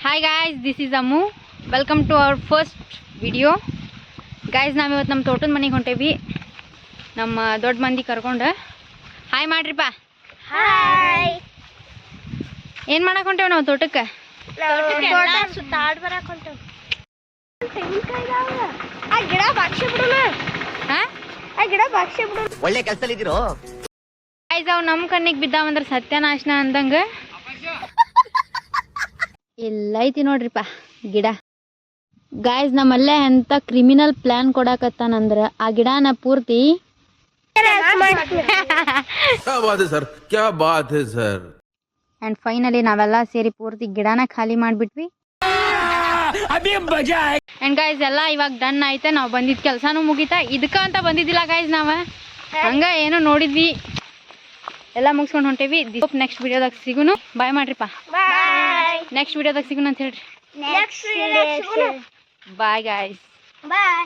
Hi guys, this is Ammu. Welcome to our first video. Guys, ನಾವು ಇವತ್ತು ನಮ್ಮ ತೋಟದ ಮನೆಗೆ ಹೊಂಟೇವಿ. ನಮ್ಮ ದೊಡ್ಡ ಮಂದಿ ಕರ್ಕೊಂಡು ಹಾಯ್ ಮಾಡ್ರಿಪ್ಪ. ಹಾಯ್. ಏನು ಮಾಡಕ್ಕೆ ಹೊಂಟೇವಿ ನಾವು ತೋಟಕ್ಕೆ? ತೋಟ ಸುತ್ತಾಡ್ ಬರಕ್ಕೆ ಹೊಂಟೇವಿ. ಆ ಗಿಡ ಬಾಕ್ಷಿ ಬಿಡೋಣ. ಆ ಗಿಡ ಬಾಕ್ಷಿ ಬಿಡೋಣ. ಒಳ್ಳೆ ಕೆಲಸದಲ್ಲಿ ಇದ್ದೀರೋ. ಗೈಸ್ ಅವು ನಮ್ಮ ಕಣ್ಣಿಗೆ ಬಿದ್ದಾವಂದ್ರೆ ಸತ್ಯನಾಶನ ಅಂದಂಗೆ ಇಲ್ಲ ಐತಿ ನೋಡ್ರಿಪ್ಪ ಗಿಡ. ಗಾಯ್ಸ್ ನಮ್ಮಲ್ಲೇ ಎಂತ ಕ್ರಿಮಿನಲ್ ಪ್ಲಾನ್ ಕೊಡಾಕತ್ತಾನಂದ್ರ ಆ ಗಿಡನ ಪೂರ್ತಿ ಅಂಡ್ ಫೈನಲಿ ನಾವೆಲ್ಲ ಸೇರಿ ಪೂರ್ತಿ ಗಿಡನ ಖಾಲಿ ಮಾಡ್ಬಿಟ್ವಿ. ಅಂಡ್ ಗಾಯ್ಸ್ ಎಲ್ಲ ಇವಾಗ ಡನ್ ಆಯ್ತಾ, ನಾವು ಬಂದಿದ್ ಕೆಲ್ಸಾನು ಮುಗಿತಾ. ಇದಕ್ಕ ಅಂತ ಬಂದಿದ್ದಿಲ್ಲ ಗಾಯ್ಸ್, ನಾವ ಹಂಗ ಏನೋ ನೋಡಿದ್ವಿ, ಎಲ್ಲ ಮುಗಿಸ್ಕೊಂಡು ಹೊಂಟೇವಿ. ನೆಕ್ಸ್ಟ್ ವಿಡಿಯೋದಾಗ ಸಿಗುನು. ಬಾಯ್ ಮಾಡ್ರಿಪ್ಪ. ನೆಕ್ಸ್ಟ್ ವಿಡಿಯೋದಾಗ ಸಿಗುನು ಅಂತ ಹೇಳ್ರಿ. Next bye guys. ಬಾಯ್.